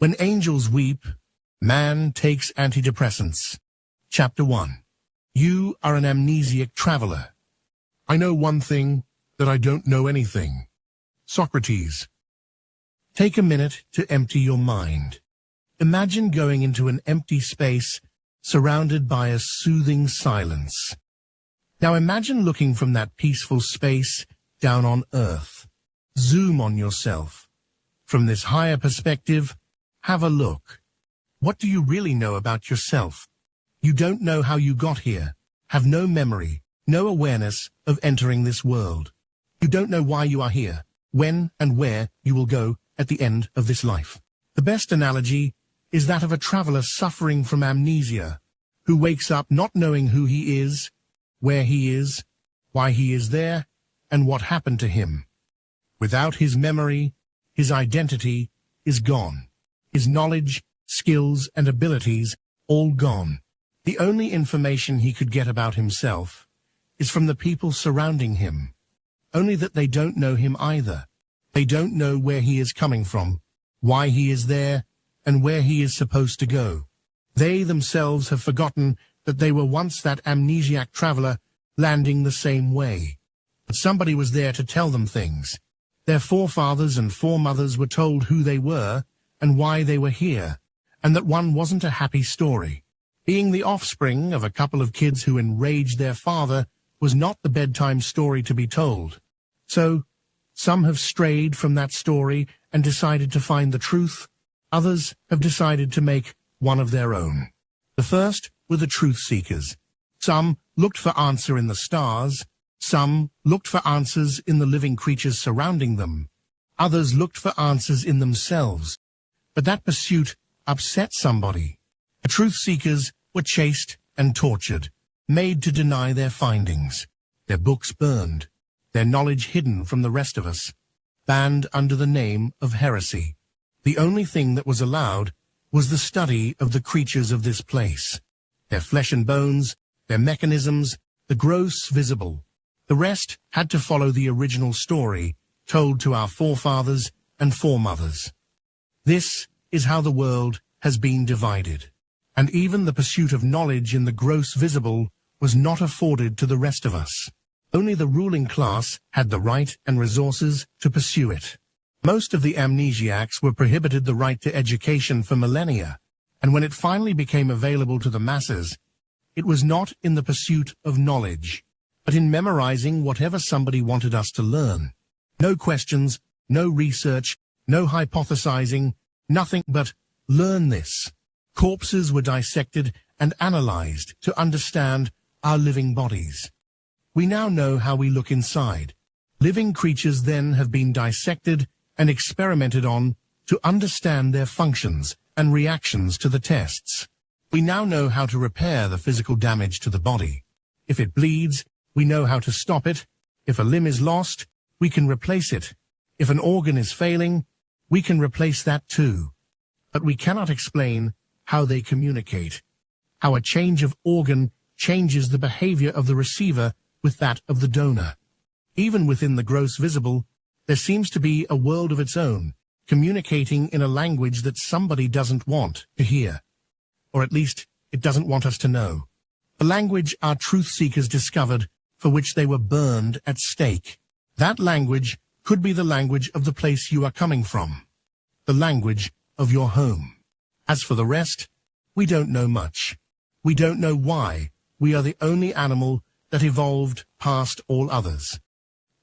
When Angels Weep, Man Takes Antidepressants. Chapter 1. You are an amnesiac traveler. I know one thing, that I don't know anything. Socrates. Take a minute to empty your mind. Imagine going into an empty space surrounded by a soothing silence. Now imagine looking from that peaceful space down on Earth. Zoom on yourself. From this higher perspective, have a look. What do you really know about yourself? You don't know how you got here, have no memory, no awareness of entering this world. You don't know why you are here, when and where you will go at the end of this life. The best analogy is that of a traveler suffering from amnesia, who wakes up not knowing who he is, where he is, why he is there, and what happened to him. Without his memory, his identity is gone. His knowledge, skills, and abilities all gone. The only information he could get about himself is from the people surrounding him, only that they don't know him either. They don't know where he is coming from, why he is there, and where he is supposed to go. They themselves have forgotten that they were once that amnesiac traveler landing the same way. But somebody was there to tell them things. Their forefathers and foremothers were told who they were and why they were here, and that one wasn't a happy story. Being the offspring of a couple of kids who enraged their father was not the bedtime story to be told. So, some have strayed from that story and decided to find the truth. Others have decided to make one of their own. The first were the truth seekers. Some looked for answer in the stars. Some looked for answers in the living creatures surrounding them. Others looked for answers in themselves. But that pursuit upset somebody. The truth seekers were chased and tortured, made to deny their findings, their books burned, their knowledge hidden from the rest of us, banned under the name of heresy. The only thing that was allowed was the study of the creatures of this place, their flesh and bones, their mechanisms, the gross visible. The rest had to follow the original story told to our forefathers and foremothers. This is how the world has been divided, and even the pursuit of knowledge in the gross visible was not afforded to the rest of us. Only the ruling class had the right and resources to pursue it. Most of the amnesiacs were prohibited the right to education for millennia, and when it finally became available to the masses, it was not in the pursuit of knowledge, but in memorizing whatever somebody wanted us to learn. No questions, no research, no hypothesizing, nothing but learn this. Corpses were dissected and analyzed to understand our living bodies. We now know how we look inside. Living creatures then have been dissected and experimented on to understand their functions and reactions to the tests. We now know how to repair the physical damage to the body. If it bleeds, we know how to stop it. If a limb is lost, we can replace it. If an organ is failing, we can replace that too. But we cannot explain how they communicate, how a change of organ changes the behavior of the receiver with that of the donor. Even within the gross visible, there seems to be a world of its own, communicating in a language that somebody doesn't want to hear, or at least it doesn't want us to know. The language our truth seekers discovered, for which they were burned at stake. That language could be the language of the place you are coming from, the language of your home. As for the rest, we don't know much. We don't know why we are the only animal that evolved past all others.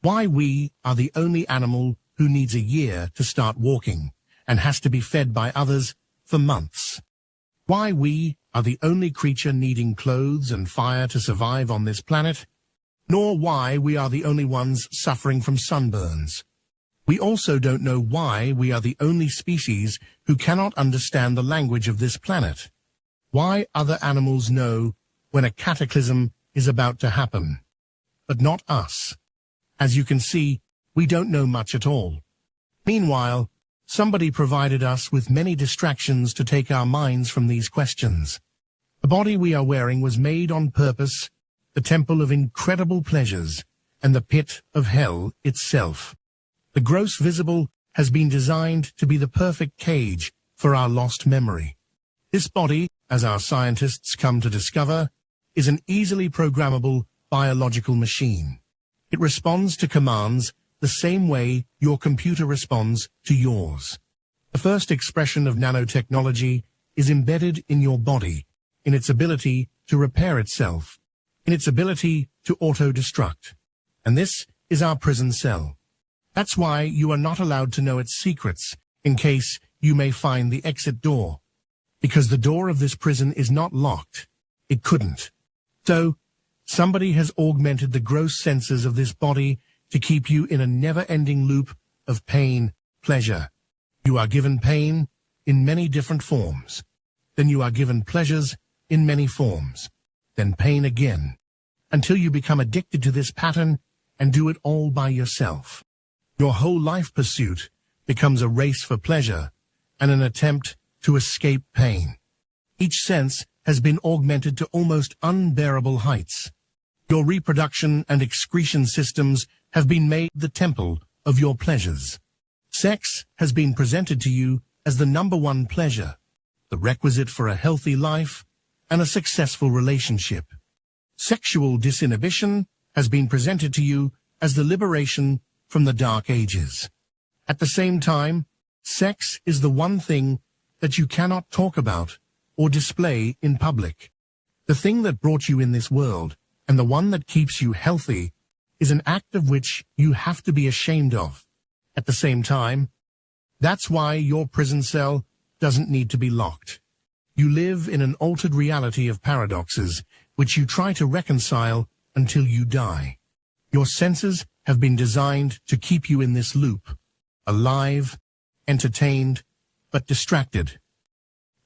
Why we are the only animal who needs a year to start walking and has to be fed by others for months. Why we are the only creature needing clothes and fire to survive on this planet, nor why we are the only ones suffering from sunburns. We also don't know why we are the only species who cannot understand the language of this planet. Why other animals know when a cataclysm is about to happen, but not us. As you can see, we don't know much at all. Meanwhile, somebody provided us with many distractions to take our minds from these questions. The body we are wearing was made on purpose, the temple of incredible pleasures, and the pit of hell itself. The gross visible has been designed to be the perfect cage for our lost memory. This body, as our scientists come to discover, is an easily programmable biological machine. It responds to commands the same way your computer responds to yours. The first expression of nanotechnology is embedded in your body, in its ability to repair itself, in its ability to auto-destruct. And this is our prison cell. That's why you are not allowed to know its secrets, in case you may find the exit door. Because the door of this prison is not locked. It couldn't. So, somebody has augmented the gross senses of this body to keep you in a never-ending loop of pain, pleasure. You are given pain in many different forms. Then you are given pleasures in many forms. Then pain again. Until you become addicted to this pattern and do it all by yourself. Your whole life pursuit becomes a race for pleasure and an attempt to escape pain. Each sense has been augmented to almost unbearable heights. Your reproduction and excretion systems have been made the temple of your pleasures. Sex has been presented to you as the #1 pleasure, the requisite for a healthy life and a successful relationship. Sexual disinhibition has been presented to you as the liberation from the dark ages. At the same time, sex is the one thing that you cannot talk about or display in public. The thing that brought you in this world, and the one that keeps you healthy, is an act of which you have to be ashamed of. At the same time, that's why your prison cell doesn't need to be locked. You live in an altered reality of paradoxes, which you try to reconcile until you die. Your senses have been designed to keep you in this loop, alive, entertained, but distracted,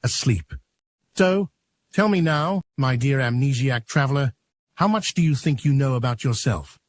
asleep. So, tell me now, my dear amnesiac traveler, how much do you think you know about yourself?